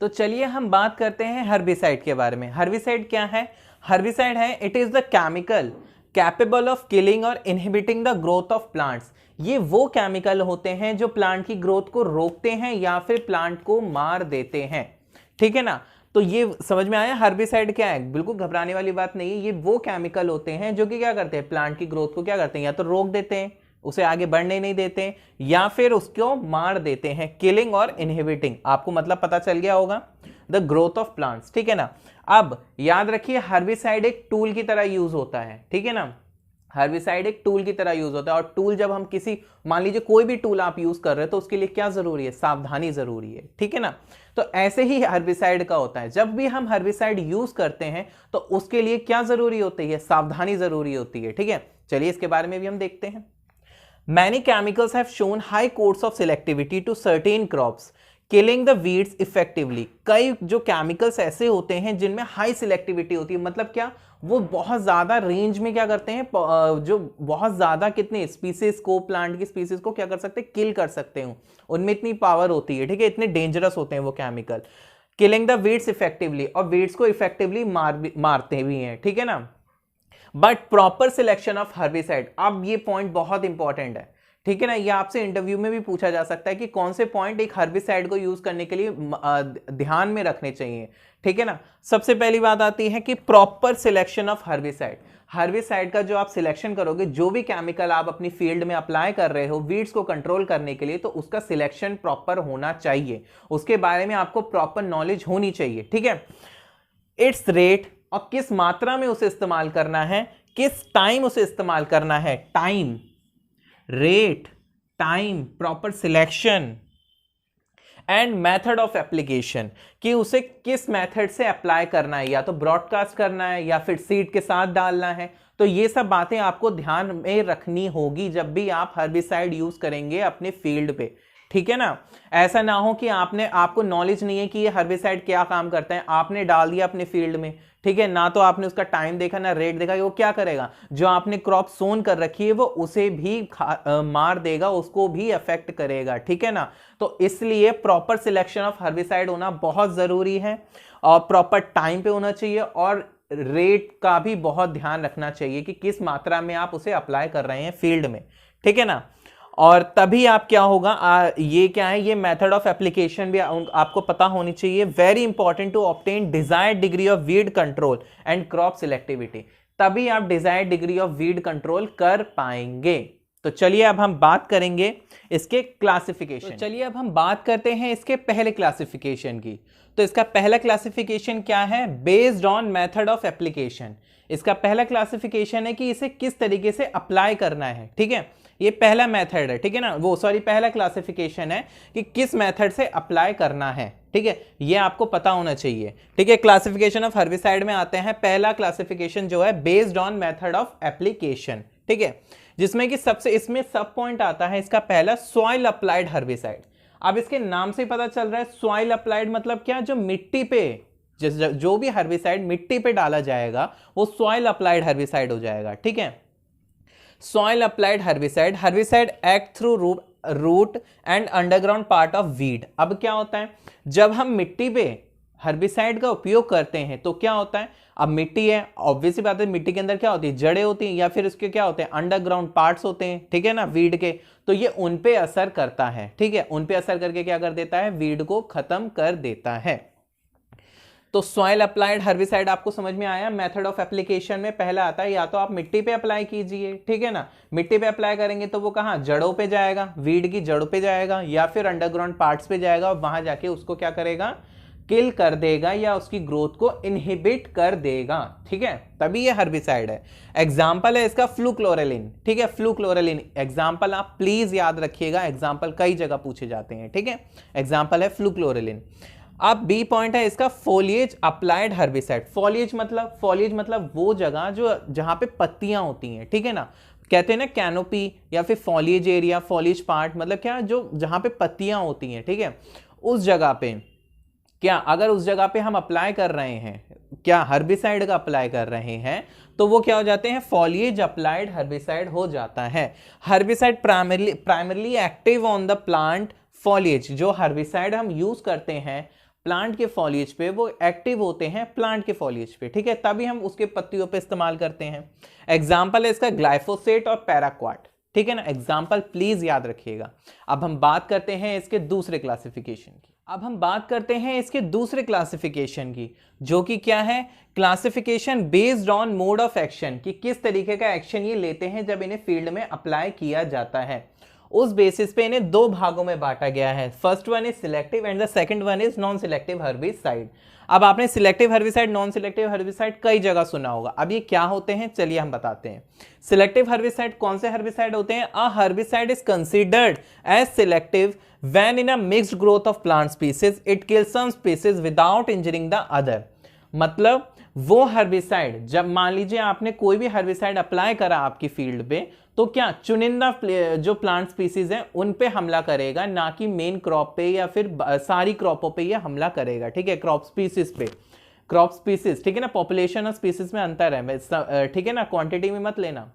तो चलिए हम बात करते हैं हर्बिसाइड के बारे में। हर्बिसाइड क्या है? हर्बिसाइड है it is the chemical capable of killing और inhibiting the growth of plants. ये वो केमिकल होते हैं जो प्लांट की ग्रोथ को रोकते हैं या फिर प्लांट को मार देते हैं, ठीक है ना। तो ये समझ में आया हर्बिसाइड क्या है? बिल्कुल घबराने वाली बात नहीं है। ये वो केमिकल होते हैं जो कि क्या करते हैं, प्लांट की ग्रोथ को क्या करते हैं, या तो रोक देते हैं, उसे आगे बढ़ने नहीं देते, या फिर उसको मार देते हैं। किलिंग और इनहिबिटिंग, आपको मतलब पता चल गया होगा, द ग्रोथ ऑफ प्लांट्स, ठीक है ना। अब याद रखिए हर्बिसाइड एक टूल की तरह यूज होता है, ठीक है ना। हर्बिसाइड एक टूल की तरह यूज होता है, और टूल जब हम किसी, मान लीजिए कोई भी टूल आप यूज कर रहे हो तो उसके लिए क्या जरूरी है, सावधानी जरूरी है, ठीक है ना। तो ऐसे ही हर्बिसाइड का होता है, जब भी हम हर्बिसाइड यूज करते हैं तो उसके लिए क्या जरूरी होती है, सावधानी जरूरी होती है, ठीक है। चलिए इसके बारे में भी हम देखते हैं। Many chemicals have shown high codes of selectivity to certain crops, killing the weeds effectively। कई जो केमिकल्स ऐसे होते हैं जिनमें हाई सिलेक्टिविटी होती है, मतलब क्या, वो बहुत ज्यादा रेंज में क्या करते हैं, जो बहुत ज्यादा कितने स्पीसीज को, प्लांट की स्पीसीज को क्या कर सकते हैं, किल कर सकते हैं। उनमें इतनी पावर होती है, ठीक है, इतने डेंजरस होते हैं वो chemical. Killing the weeds effectively, और वीड्स को इफेक्टिवली मारते भी हैं, ठीक है ना। But proper selection of herbicide, अब ये पॉइंट बहुत इंपॉर्टेंट है, ठीक है ना। ये आपसे इंटरव्यू में भी पूछा जा सकता है कि कौन से पॉइंट एक हर्बिसाइड को यूज करने के लिए ध्यान में रखने चाहिए, ठीक है ना। सबसे पहली बात आती है कि proper selection of herbicide. Herbicide का जो आप सिलेक्शन करोगे, जो भी केमिकल आप अपनी फील्ड में अप्लाई कर रहे हो वीड्स को कंट्रोल करने के लिए, तो उसका सिलेक्शन प्रॉपर होना चाहिए, उसके बारे में आपको प्रॉपर नॉलेज होनी चाहिए, ठीक है। इट्स रेट, और किस मात्रा में उसे इस्तेमाल करना है, किस टाइम उसे इस्तेमाल करना है, time, rate, time, proper selection, and method of application, कि उसे किस मेथड से अप्लाई करना है, या तो ब्रॉडकास्ट करना है या फिर सीड के साथ डालना है। तो ये सब बातें आपको ध्यान में रखनी होगी जब भी आप हर्बिसाइड यूज करेंगे अपने फील्ड पे, ठीक है ना। ऐसा ना हो कि आपको नॉलेज नहीं है कि ये हर्बिसाइड क्या काम करता है, आपने डाल दिया अपने फील्ड में, ठीक है ना, तो आपने उसका टाइम देखा ना रेट देखा, वो क्या करेगा, जो आपने क्रॉप सोन कर रखी है वो उसे भी मार देगा, उसको भी अफेक्ट करेगा, ठीक है ना। तो इसलिए प्रॉपर सिलेक्शन ऑफ हर्बिसाइड होना बहुत जरूरी है, और प्रॉपर टाइम पे होना चाहिए, और रेट का भी बहुत ध्यान रखना चाहिए कि किस मात्रा में आप उसे अप्लाई कर रहे हैं फील्ड में, ठीक है ना। और तभी आप क्या होगा, ये क्या है, ये मेथड ऑफ एप्लीकेशन भी आपको पता होनी चाहिए। Very important to obtain desired degree of weed control and crop selectivity, तभी आप desired degree of weed control कर पाएंगे। तो चलिए अब हम बात करेंगे इसके क्लासिफिकेशन। तो चलिए अब हम बात करते हैं इसके पहले क्लासिफिकेशन की। तो इसका पहला क्लासिफिकेशन क्या है, based on method of application. इसका पहला क्लासिफिकेशन है कि इसे किस तरीके से अप्लाई करना है, ठीक है। ये पहला मेथड है, ठीक है ना, पहला क्लासिफिकेशन है कि किस मेथड से अप्लाई करना है, ठीक है, ये आपको पता होना चाहिए, ठीक है। क्लासिफिकेशन ऑफ हर्बिसाइड में आते हैं, पहला क्लासिफिकेशन जो है based on method of application, ठीक है, जिसमें कि सबसे इसमें सब पॉइंट आता है इसका पहला, सॉइल अप्लाइड हर्बिसाइड। अब इसके नाम से पता चल रहा है सॉइल अप्लाइड मतलब क्या, जो मिट्टी पे, जो भी हर्बिसाइड मिट्टी पे डाला जाएगा वो सॉइल अप्लाइड हर्बिसाइड हो जाएगा, ठीक है। Soil applied herbicide, herbicide act through root and underground part of weed. अब क्या होता है, जब हम मिट्टी पे हर्बिसाइड का उपयोग करते हैं तो क्या होता है, अब मिट्टी है, ऑब्वियसली बात है, मिट्टी के अंदर क्या होती है, जड़ें होती हैं, या फिर उसके क्या होते हैं, अंडरग्राउंड पार्ट्स होते हैं, ठीक है ना, वीड के। तो ये उन पे असर करता है, ठीक है, उन पे असर करके क्या कर देता है, वीड को खत्म कर देता है। तो सॉइल अप्लाइड हर्बिसाइड आपको समझ में आया। मेथड ऑफ एप्लीकेशन में पहला आता है, या तो आप मिट्टी पे अप्लाई कीजिए, ठीक है ना, मिट्टी पे अप्लाई करेंगे तो वो कहाँ, जड़ों पे जाएगा, वीड की जड़ों पे जाएगा, या फिर अंडरग्राउंड पार्ट्स पे जाएगा, और वहां जाके उसको क्या करेगा, किल कर देगा, या उसकी ग्रोथ को इनहिबिट कर देगा, ठीक है, तभी ये हर्बिसाइड है। एग्जाम्पल है इसका फ्लूक्लोरेलिन, ठीक है, फ्लूक्लोरेलिन एग्जाम्पल आप प्लीज याद रखिएगा, एग्जाम्पल कई जगह पूछे जाते हैं, ठीक है, एग्जाम्पल है फ्लूक्लोरेलिन। अब बी पॉइंट है इसका फोलिएज अप्लाइड हर्बिसाइड। फोलिएज मतलब वो जगह जो जहां पे पत्तियां होती हैं, ठीक है ना, कहते हैं ना कैनोपी या फिर फॉलिएज एरिया, फॉलिएज पार्ट मतलब क्या, जो जहां पे पत्तियां होती हैं, ठीक है, उस जगह पे क्या, अगर उस जगह पे हम अप्लाई कर रहे हैं, क्या हर्बिसाइड का अप्लाई कर रहे हैं, तो वो क्या हो जाते हैं, फॉलिएज अप्लाइड हर्बिसाइड हो जाता है। Herbicide primarily active on the plant foliage. जो हर्बिसाइड हम यूज करते हैं प्लांट के फॉलिएज पे, वो एक्टिव होते हैं प्लांट के फॉलिएज पे, ठीक है, तभी हम उसके पत्तियों पे इस्तेमाल करते हैं। एग्जाम्पल है इसका ग्लाइफोसेट और पैराक्वाट, ठीक है ना, एग्जाम्पल प्लीज याद रखिएगा। अब हम बात करते हैं इसके दूसरे क्लासिफिकेशन की। जो कि क्या है, classification based on mode of action, कि किस तरीके का एक्शन ये लेते हैं जब इन्हें फील्ड में अप्लाई किया जाता है। उस बेसिस पे इन्हें दो भागों में बांटा गया है। First one is selective and the second one is non selective herbicide. अब आपने selective herbicide, non selective herbicide कई जगह सुना होगा। अब ये क्या होते हैं, चलिए हम बताते हैं। सिलेक्टिव हर्बिसाइड कौन से हर्बिसाइड होते हैं? A herbicide is considered as selective when in a mixed growth of plant species it kills some species without injuring the other। मतलब वो हर्बिसाइड, जब मान लीजिए आपने कोई भी हर्बिसाइड अप्लाई करा आपकी फील्ड पे, तो क्या चुनिंदा जो प्लांट स्पीसीज हैं उन पे हमला करेगा, ना कि मेन क्रॉप पे या फिर सारी क्रॉपों पे ये हमला करेगा, ठीक है, क्रॉप स्पीसीज पे। क्रॉप स्पीसीज, ठीक है ना, पॉपुलेशन और स्पीसीज में अंतर है, ठीक है ना, क्वांटिटी में मत लेना।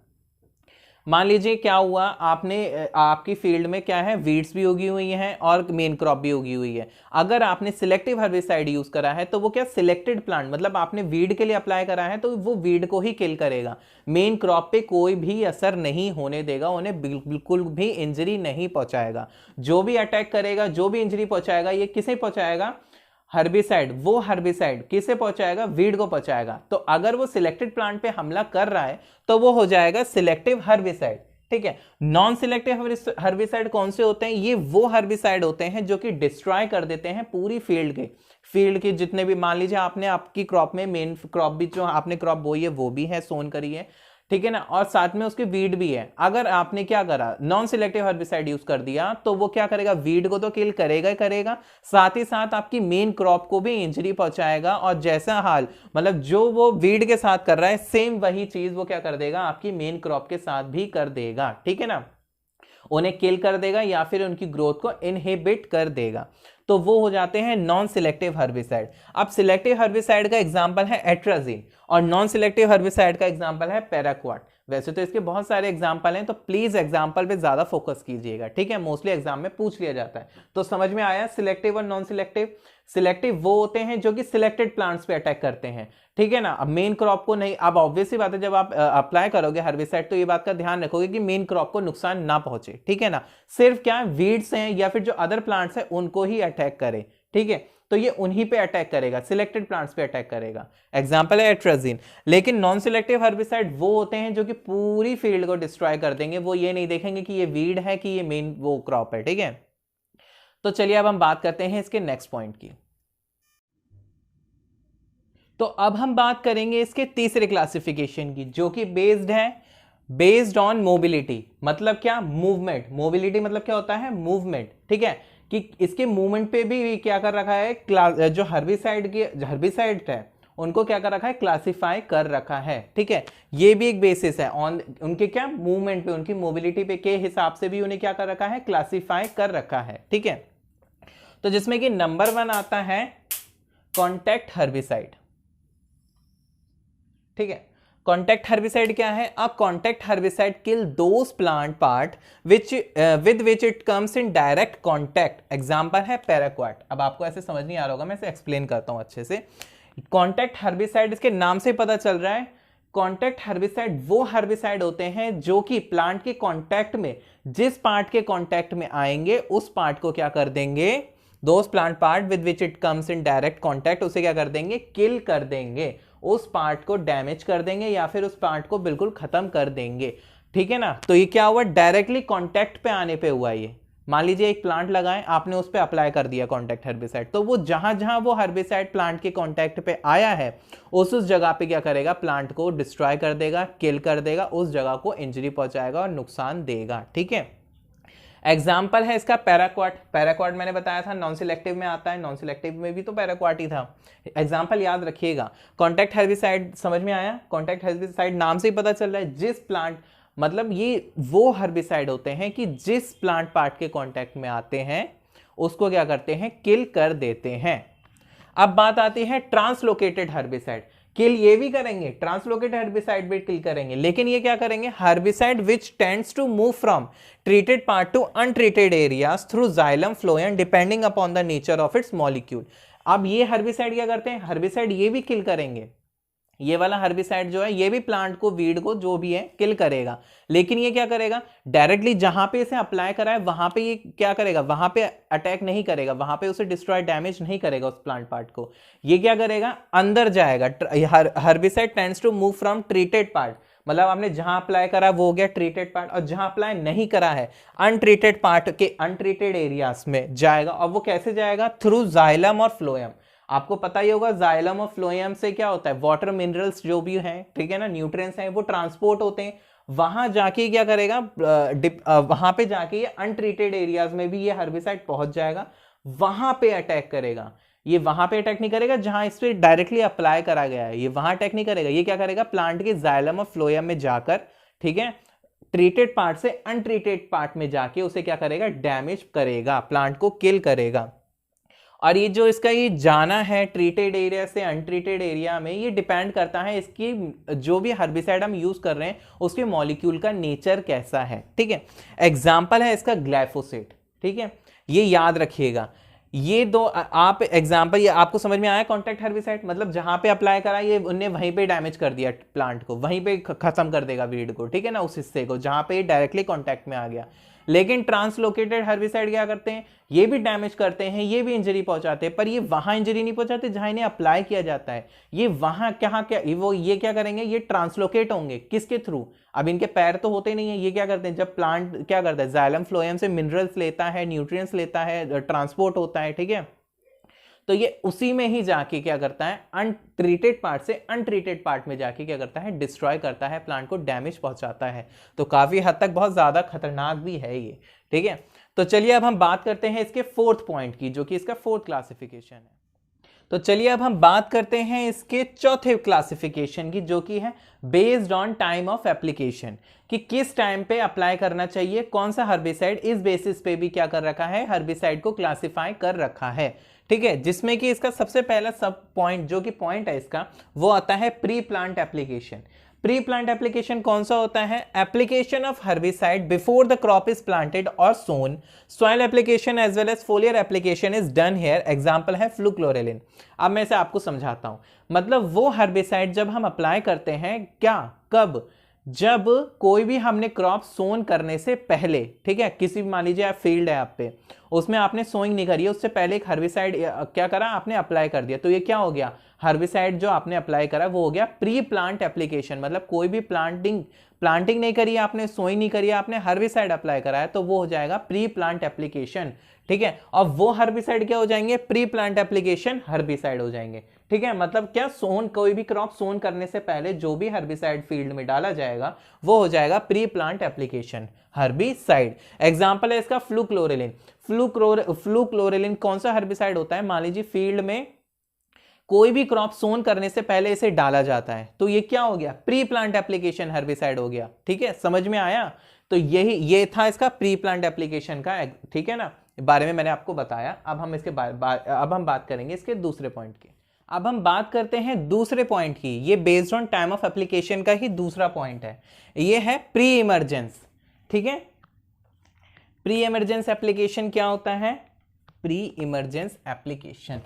मान लीजिए क्या हुआ, आपकी फील्ड में क्या है, वीड्स भी उगी हुई हैं और मेन क्रॉप भी उगी हुई है। अगर आपने सिलेक्टिव हर्बिसाइड यूज करा है तो वो क्या, सिलेक्टेड प्लांट, मतलब आपने वीड के लिए अप्लाई करा है तो वो वीड को ही किल करेगा, मेन क्रॉप पे कोई भी असर नहीं होने देगा, उन्हें बिल्कुल भी इंजरी नहीं पहुंचाएगा। जो भी अटैक करेगा, जो भी इंजरी पहुंचाएगा, ये किसे पहुंचाएगा, हर्बिसाइड। वो हर्बिसाइड किसे पहुंचाएगा, वीड को पहुंचाएगा। तो अगर वो सिलेक्टेड प्लांट पे हमला कर रहा है तो वो हो जाएगा सिलेक्टिव हर्बिसाइड, ठीक है। नॉन सिलेक्टिव हर्बिसाइड कौन से होते हैं? ये वो हर्बिसाइड होते हैं जो कि डिस्ट्रॉय कर देते हैं पूरी फील्ड के जितने भी, मान लीजिए आपने आपकी क्रॉप में, मेन क्रॉप भी जो आपने क्रॉप बोई है वो भी है, सोन करी है, ठीक है ना, और साथ में उसकी वीड भी है। अगर आपने क्या करा, नॉन सिलेक्टिव हर्बिसाइड यूज कर दिया, तो वो क्या करेगा, वीड को तो किल करेगा ही करेगा, साथ ही साथ आपकी मेन क्रॉप को भी इंजरी पहुंचाएगा। और जैसा हाल, मतलब जो वो वीड के साथ कर रहा है, सेम वही चीज वो क्या कर देगा, आपकी मेन क्रॉप के साथ भी कर देगा, ठीक है ना, उन्हें किल कर देगा या फिर उनकी ग्रोथ को इनहिबिट कर देगा। तो वो हो जाते हैं नॉन सिलेक्टिव हर्बिसाइड। अब सिलेक्टिव हर्बिसाइड का एग्जांपल है एट्राजीन और नॉन सिलेक्टिव हर्बिसाइड का एग्जांपल है पैराक्वाट। वैसे तो इसके बहुत सारे एग्जांपल हैं, तो प्लीज एग्जांपल पे ज्यादा फोकस कीजिएगा, ठीक है, मोस्टली एग्जाम में पूछ लिया जाता है। तो समझ में आया सिलेक्टिव और नॉन सिलेक्टिव। सिलेक्टिव वो होते हैं जो कि सिलेक्टेड प्लांट्स पे अटैक करते हैं, ठीक है ना। अब मेन क्रॉप को नहीं, अब ऑब्वियस सी बात है, जब आप अप्लाई करोगे हर्बिसाइड तो ये बात का ध्यान रखोगे कि मेन क्रॉप को नुकसान ना पहुंचे, ठीक है ना, सिर्फ क्या वीड्स हैं या फिर जो अदर प्लांट्स हैं उनको ही अटैक करे, ठीक है, तो ये उन्हीं पे अटैक करेगा, सिलेक्टेड प्लांट्स पे अटैक करेगा। एग्जांपल है एट्राजीन। लेकिन नॉन सिलेक्टिव हर्बिसाइड वो होते हैं जो कि पूरी फील्ड को डिस्ट्रॉय कर देंगे, वो ये नहीं देखेंगे कि ये वीड है कि ये मेन वो क्रॉप है, ठीक है। तो चलिए अब हम बात करते हैं इसके नेक्स्ट पॉइंट की। तो अब हम बात करेंगे इसके तीसरे क्लासिफिकेशन की, जो कि बेस्ड ऑन मोबिलिटी। मतलब क्या, मूवमेंट। मोबिलिटी मतलब क्या होता है, मूवमेंट, ठीक है, कि इसके मूवमेंट पे भी क्या कर रखा है, जो हर्बिसाइड है उनको क्या कर रखा है, क्लासिफाई कर रखा है, ठीक है। ये भी एक बेसिस है ऑन उनके क्या, मूवमेंट पे, उनकी मोबिलिटी पे के हिसाब से भी उन्हें क्या कर रखा है, क्लासिफाई कर रखा है, ठीक है। तो जिसमें कि नंबर 1 आता है कॉन्टैक्ट हर्बिसाइड, ठीक है। कॉन्टैक्ट हर्बिसाइड क्या है? अब contact herbicide kill those plant part with which it comes in direct contact. Example है पैराक्वाट। अब आपको ऐसे समझ नहीं आ रहा होगा, मैं इसे एक्सप्लेन करता हूं अच्छे से। कॉन्टैक्ट हर्बिसाइड, इसके नाम से पता चल रहा है, कॉन्टैक्ट हर्बिसाइड वो हर्बिसाइड होते हैं जो कि प्लांट के कॉन्टैक्ट में, जिस पार्ट के कॉन्टैक्ट में आएंगे उस पार्ट को क्या कर देंगे, those plant part with which it comes in direct contact, उसे क्या कर देंगे, किल कर देंगे, उस पार्ट को डैमेज कर देंगे या फिर उस पार्ट को बिल्कुल खत्म कर देंगे, ठीक है ना। तो ये क्या हुआ, डायरेक्टली कॉन्टैक्ट पे आने पे हुआ ये। मान लीजिए एक प्लांट लगाएं, आपने उस पे अप्लाई कर दिया कॉन्टैक्ट हर्बिसाइड, तो वो जहां जहां वो हर्बिसाइड प्लांट के कॉन्टैक्ट पे आया है उस जगह पे क्या करेगा, प्लांट को डिस्ट्रॉय कर देगा, किल कर देगा, उस जगह को इंजरी पहुंचाएगा और नुकसान देगा, ठीक है। एग्जाम्पल है इसका पैराक्वाट। पैराक्वाट मैंने बताया था नॉन सिलेक्टिव में आता है, नॉन सिलेक्टिव में भी तो पैराक्वाट ही था। एग्जाम्पल याद रखिएगा। कॉन्टैक्ट हर्बिसाइड समझ में आया, कॉन्टैक्ट हर्बिसाइड नाम से ही पता चल रहा है, जिस प्लांट, मतलब ये वो हर्बिसाइड होते हैं कि जिस प्लांट पार्ट के कॉन्टैक्ट में आते हैं उसको क्या करते हैं, किल कर देते हैं। अब बात आती है ट्रांसलोकेटेड हर्बिसाइड। किल ये भी करेंगे, ट्रांसलोकेटेड हर्बिसाइड भी किल करेंगे, लेकिन ये क्या करेंगे, herbicide which tends to move from treated part to untreated areas through xylem phloem depending upon the nature of its molecule. अब ये हर्बिसाइड क्या करते हैं, हर्बिसाइड ये भी किल करेंगे, ये वाला हर्बिसाइड जो है ये भी प्लांट को, वीड को, जो भी है किल करेगा, लेकिन ये क्या करेगा, डायरेक्टली जहां पे इसे अप्लाई करा है वहां पे ये क्या करेगा, वहां पे अटैक नहीं करेगा, वहां पे उसे डिस्ट्रॉय, डैमेज नहीं करेगा उस प्लांट पार्ट को। ये क्या करेगा, अंदर जाएगा। Herbicide tends to move from treated part, मतलब आपने जहां अप्लाई करा वो हो गया ट्रीटेड पार्ट, और जहां अप्लाई नहीं करा है अनट्रीटेड पार्ट के अनट्रीटेड एरियाज में जाएगा। और वो कैसे जाएगा, थ्रू जाइलम और फ्लोएम। आपको पता ही होगा जाइलम और फ्लोएम से क्या होता है, वाटर मिनरल्स जो भी हैं, ठीक है ना, न्यूट्रिएंट्स हैं, वो ट्रांसपोर्ट होते हैं, वहां जाके क्या करेगा, वहां पे जाके ये अनट्रीटेड एरियाज में भी ये हर्बिसाइड पहुंच जाएगा, वहां पे अटैक करेगा। ये वहां पे अटैक नहीं करेगा जहां इस पे डायरेक्टली अप्लाई करा गया है, ये वहां अटैक नहीं करेगा, ये क्या करेगा, प्लांट के जाइलम और फ्लोएम में जाकर, ठीक है, ट्रीटेड पार्ट से अनट्रीटेड पार्ट में जाके उसे क्या करेगा, डैमेज करेगा, प्लांट को किल करेगा। और ये जो इसका ये जाना है ट्रीटेड एरिया से अनट्रीटेड एरिया में, ये डिपेंड करता है इसकी, जो भी हर्बिसाइड हम यूज कर रहे हैं उसके मॉलिक्यूल का नेचर कैसा है, ठीक है। एग्जाम्पल है इसका ग्लाइफोसेट, ठीक है, ये याद रखिएगा। ये दो आप एग्जाम्पल, ये आपको समझ में आया, कॉन्टैक्ट हर्बिसाइड मतलब जहां पे अप्लाई करा ये उन्हें वहीं पे डैमेज कर दिया प्लांट को, वहीं पे खत्म कर देगा वीड को, ठीक है ना, उस हिस्से को जहां पे डायरेक्टली कॉन्टैक्ट में आ गया। लेकिन ट्रांसलोकेटेड हर्बिसाइड क्या करते हैं, ये भी डैमेज करते हैं, ये भी इंजरी पहुंचाते हैं, पर ये वहां इंजरी नहीं पहुंचाते जहां इन्हें अप्लाई किया जाता है, ये वहां क्या वो ये क्या करेंगे, ये ट्रांसलोकेट होंगे किसके थ्रू, अब इनके पैर तो होते नहीं है, ये क्या करते हैं, जब प्लांट क्या करता है, जाइलम फ्लोएम से मिनरल्स लेता है, न्यूट्रिएंट्स लेता है, ट्रांसपोर्ट होता है, ठीक है, तो ये उसी में ही जाके क्या करता है, अनट्रीटेड पार्ट से अनट्रीटेड पार्ट में जाके क्या करता है, डिस्ट्रॉय करता है, प्लांट को डैमेज पहुंचाता है। तो काफी हद तक बहुत ज्यादा खतरनाक भी है ये, ठीक है। तो चलिए अब हम बात करते हैं इसके फोर्थ पॉइंट की, जो कि इसका फोर्थ क्लासिफिकेशन है। तो चलिए अब हम बात करते हैं इसके चौथे क्लासिफिकेशन की, जो कि है based on time of application, कि किस टाइम पे अप्लाई करना चाहिए कौन सा हर्बिसाइड, इस बेसिस पे भी क्या कर रखा है, हर्बिसाइड को क्लासिफाई कर रखा है, ठीक है। जिसमें कि इसका सबसे पहला सब पॉइंट, जो कि पॉइंट है इसका, वो आता है pre plant application. Pre plant application कौन सा होता है, application of herbicide before the crop is planted और sown, soil application as well as foliar application is done here, example है फ्लूक्लोरेलिन। अब मैं इसे आपको समझाता हूं, मतलब वो हर्बिसाइड जब हम अप्लाई करते हैं, क्या, कब, जब कोई भी हमने क्रॉप सोन करने से पहले, ठीक है, किसी भी मान लीजिए आप फील्ड है आप पे, उसमें आपने सोइंग नहीं करी है, उससे पहले एक हर्बिसाइड क्या करा आपने, अप्लाई कर दिया, तो ये क्या हो गया, हर्बिसाइड जो आपने अप्लाई करा वो हो गया प्री प्लांट एप्लीकेशन, मतलब कोई भी प्लांटिंग नहीं करी आपने, सोइंग नहीं करी आपने, हर्बिसाइड अप्लाई करा है, तो वो हो जाएगा प्री प्लांट एप्लीकेशन, ठीक है। और वो हर्बिसाइड क्या हो जाएंगे, प्री प्लांट एप्लीकेशन हर्बिसाइड हो जाएंगे, ठीक है। मतलब क्या, सोन, कोई भी क्रॉप सोन करने से पहले जो भी हर्बिसाइड फील्ड में डाला जाएगा वो हो जाएगा pre plant application herbicide. Example है इसका फ्लूक्लोरेलिन। फ्लूक्लोरेलिन कौन सा हर्बिसाइड होता है, मान लीजिए फील्ड में कोई भी क्रॉप सोन करने से पहले इसे डाला जाता है, तो ये क्या हो गया, प्री प्लांट एप्लीकेशन हर्बिसाइड हो गया, ठीक है, समझ में आया। तो ये था इसका प्री प्लांट एप्लीकेशन का, ठीक है ना, बारे में मैंने आपको बताया। अब हम इसके अब हम बात करेंगे इसके दूसरे पॉइंट की। अब हम बात करते हैं दूसरे पॉइंट की, ये based on time of application का ही दूसरा पॉइंट है, ये है प्री इमरजेंस, ठीक है। प्री इमरजेंस एप्लीकेशन क्या होता है, pre emergence application,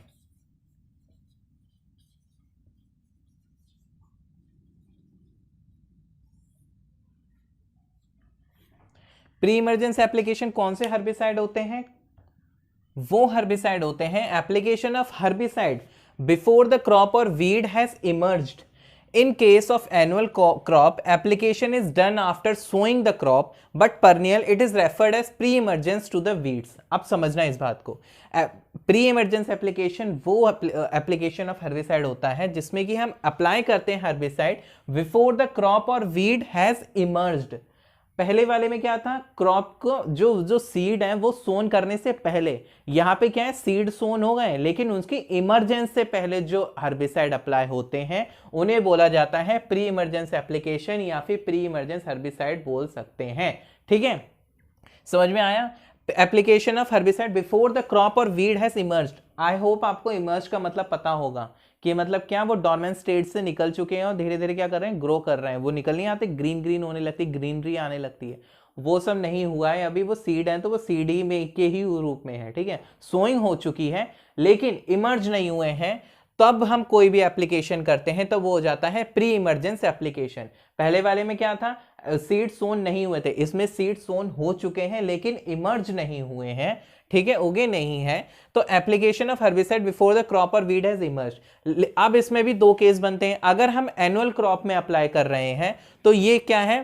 pre emergence application कौन से हर्बिसाइड होते हैं, वो हर्बिसाइड होते हैं application of herbicide before the crop और weed has emerged. In case of annual crop, application is done after sowing the crop, but perennial it is referred as pre-emergence to the weeds. अब समझना इस बात को, pre emergence application वो application of herbicide होता है जिसमें कि हम अप्लाई करते हैं हर्बिसाइड बिफोर द क्रॉप और वीड हैज इमर्ज्ड। पहले वाले में क्या था, क्रॉप को जो सीड है वो सोन करने से पहले, यहां पे क्या है, सीड सोन हो गए, लेकिन उसकी इमरजेंस से पहले जो हर्बिसाइड अप्लाई होते हैं उन्हें बोला जाता है प्री इमरजेंस एप्लीकेशन, या फिर प्री इमरजेंस हर्बिसाइड बोल सकते हैं, ठीक है, समझ में आया। Application of herbicide before the crop और weed has emerged. I hope आपको इमर्ज का मतलब पता होगा कि मतलब क्या, वो डॉर्मेंट स्टेट से निकल चुके हैं और धीरे धीरे क्या कर रहे हैं, ग्रो कर रहे हैं, वो निकल नहीं आते, ग्रीन ग्रीन होने लगती, ग्रीनरी आने लगती है, वो सब नहीं हुआ है अभी, वो सीड है तो वो सीड ही में के ही रूप में है, ठीक है। सोइंग हो चुकी है लेकिन इमर्ज नहीं हुए हैं, तब हम कोई भी एप्लीकेशन करते हैं तो वो हो जाता है प्री इमर्जेंस एप्लीकेशन। पहले वाले में क्या था, सीड सोन नहीं हुए थे, इसमें सीड सोन हो चुके हैं लेकिन इमर्ज नहीं हुए हैं, ठीक है, उगे नहीं है, तो application of herbicide before the crop और वीड हैज इमर्ज्ड। अब इसमें भी दो केस बनते हैं, अगर हम एनुअल क्रॉप में अप्लाई कर रहे हैं तो ये क्या है,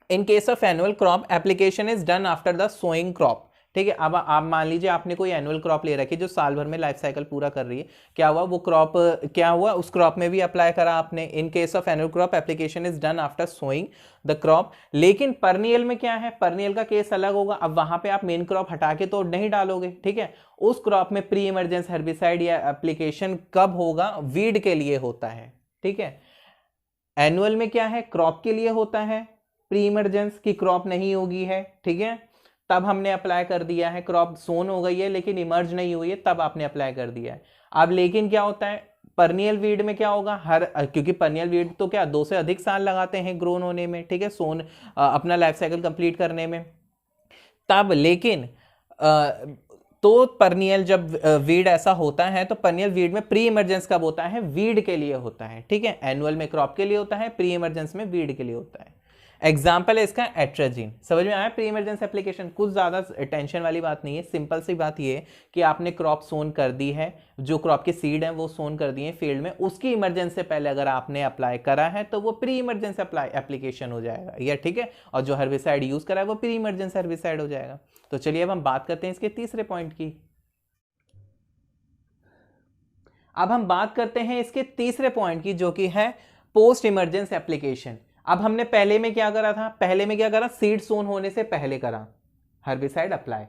in case of annual crop application is done after the sowing crop, ठीक है। अब आप मान लीजिए आपने कोई एनुअल क्रॉप ले रखी है जो साल भर में लाइफ साइकिल पूरा कर रही है, क्या हुआ वो क्रॉप, क्या हुआ उस क्रॉप में भी अप्लाई करा आपने, in case of annual crop application is done after sowing the crop. लेकिन परनियल में क्या है, परनियल का केस अलग होगा, अब वहां पे आप मेन क्रॉप हटा के तो नहीं डालोगे, ठीक है। उस क्रॉप में प्री इमरजेंस हेर्बिसाइड या एप्लीकेशन कब होगा, वीड के लिए होता है, ठीक है। एनुअल में क्या है, क्रॉप के लिए होता है प्री इमरजेंस की क्रॉप नहीं होगी है, ठीक है, तब हमने अप्लाई कर दिया है, क्रॉप सोन हो गई है लेकिन इमर्ज नहीं हुई है तब आपने अप्लाई कर दिया है। अब लेकिन क्या होता है परनियल वीड में, क्या होगा क्योंकि परनियल वीड तो क्या 2 से अधिक साल लगाते हैं ग्रोन होने में, ठीक है, सोन अपना लाइफ साइकिल कंप्लीट करने में, तब लेकिन तो परनियल जब वीड ऐसा होता है तो परनियल वीड में प्री इमरजेंस कब होता है, वीड के लिए होता है, ठीक है। एनुअल में क्रॉप के लिए होता है, प्री इमरजेंस में वीड के लिए होता है। एग्जाम्पल है इसका एट्राजीन, समझ में आया, प्री इमरजेंस एप्लीकेशन, कुछ ज्यादा टेंशन वाली बात नहीं है, सिंपल सी बात ये कि आपने क्रॉप सोन कर दी है, जो क्रॉप के सीड हैं वो सोन कर दिए हैं फील्ड में, उसकी इमरजेंस से पहले अगर आपने अप्लाई करा है तो वो प्री इमरजेंस एप्लीकेशन हो जाएगा, या ठीक है, और जो हर्बिसाइड यूज करा है वो प्री इमरजेंस हर्बिसाइड हो जाएगा। तो चलिए अब हम बात करते हैं इसके तीसरे पॉइंट की। अब हम बात करते हैं इसके तीसरे पॉइंट की जो कि है पोस्ट इमरजेंस एप्लीकेशन। अब हमने पहले में क्या करा था, पहले में क्या करा, सीड सोन होने से पहले करा हर्बिसाइड अप्लाई।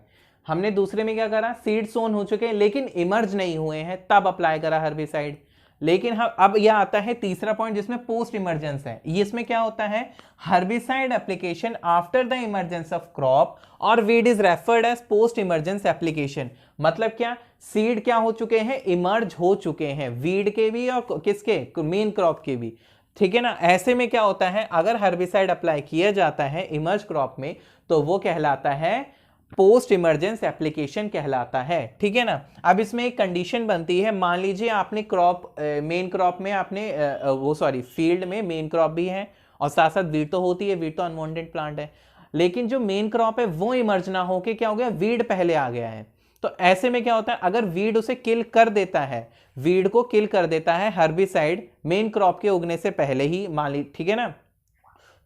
हमने दूसरे में क्या करा, सीड सोन हो चुके हैं लेकिन इमर्ज नहीं हुए हैं तब अप्लाई करा हर्बिसाइड। लेकिन हम अब यह आता है तीसरा पॉइंट जिसमें पोस्ट इमरजेंस है, ये इसमें क्या होता है, herbicide application after the emergence of crop और weed is referred as post emergence application. मतलब क्या, सीड क्या हो चुके हैं, इमर्ज हो चुके हैं, वीड के भी और किसके, मेन क्रॉप के भी, ठीक है ना। ऐसे में क्या होता है, अगर हर्बिसाइड अप्लाई किया जाता है इमर्ज क्रॉप में तो वो कहलाता है पोस्ट इमरजेंस एप्लीकेशन कहलाता है, ठीक है ना। अब इसमें एक कंडीशन बनती है, मान लीजिए आपने क्रॉप मेन क्रॉप में आपने फील्ड में मेन क्रॉप भी है और साथ साथ वीड तो होती है, वीड तो अनवांटेड प्लांट है, लेकिन जो मेन क्रॉप है वो इमर्ज ना होके क्या हो गया, वीड पहले आ गया है। तो ऐसे में क्या होता है, अगर वीड उसे किल कर देता है, वीड को किल कर देता है हर्बिसाइड मेन क्रॉप के उगने से पहले ही, मान ली, ठीक है ना,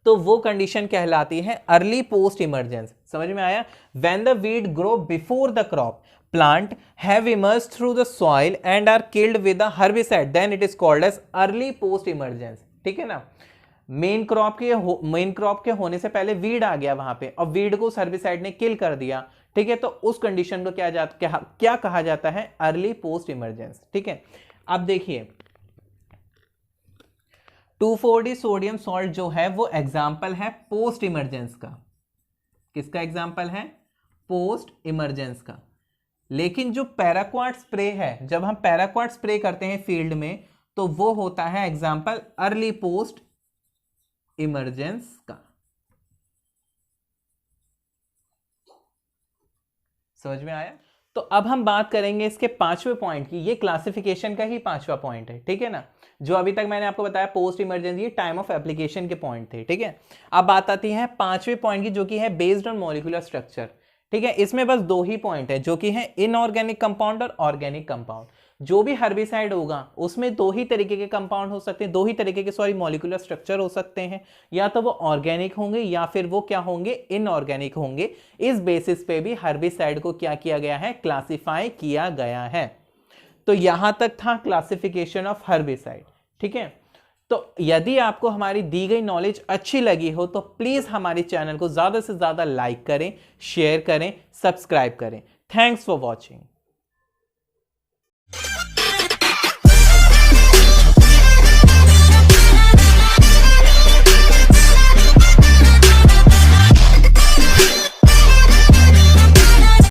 तो वो कंडीशन कहलाती है अर्ली पोस्ट इमरजेंस। समझ में आया, when the weed grow before the crop plant have emerged through the soil and are killed with the herbicide then it is called as early post emergence, ठीक है ना। Main crop के होने से पहले वीड आ गया वहां पे और वीड को उस हर्बिसाइड ने किल कर दिया, ठीक है, तो उस कंडीशन को क्या कहा जाता है, अर्ली पोस्ट इमरजेंस, ठीक है। अब देखिए 2,4-D सोडियम सॉल्ट जो है वो एग्जाम्पल है पोस्ट इमरजेंस का, किसका एग्जाम्पल है, पोस्ट इमरजेंस का। लेकिन जो पैराक्वाट स्प्रे है, जब हम पैराक्वाट स्प्रे करते हैं फील्ड में तो वो होता है एग्जाम्पल अर्ली पोस्ट इमरजेंस का। समझ में आया। तो अब हम बात करेंगे इसके पांचवें पॉइंट की, ये क्लासिफिकेशन का ही पांचवा पॉइंट है, ठीक है ना। जो अभी तक मैंने आपको बताया post emergency time of application के पॉइंट थे, ठीक है। अब बात आती है पांचवें पॉइंट की जो कि है बेस्ड ऑन मॉलिक्यूलर स्ट्रक्चर, ठीक है। इसमें बस 2 ही पॉइंट है जो कि है इनऑर्गेनिक कंपाउंड और ऑर्गेनिक कंपाउंड। जो भी हर्बिसाइड होगा उसमें 2 ही तरीके के कंपाउंड हो सकते हैं, 2 ही तरीके के मॉलिक्यूलर स्ट्रक्चर हो सकते हैं, या तो वो ऑर्गेनिक होंगे या फिर वो क्या होंगे, इनऑर्गेनिक होंगे। इस बेसिस पे भी हर्बिसाइड को क्या किया गया है, क्लासिफाई किया गया है। तो यहां तक था क्लासिफिकेशन ऑफ हर्बिसाइड, ठीक है। तो यदि आपको हमारी दी गई नॉलेज अच्छी लगी हो तो प्लीज हमारे चैनल को ज्यादा से ज्यादा लाइक करें, शेयर करें, सब्सक्राइब करें। Thanks for watching.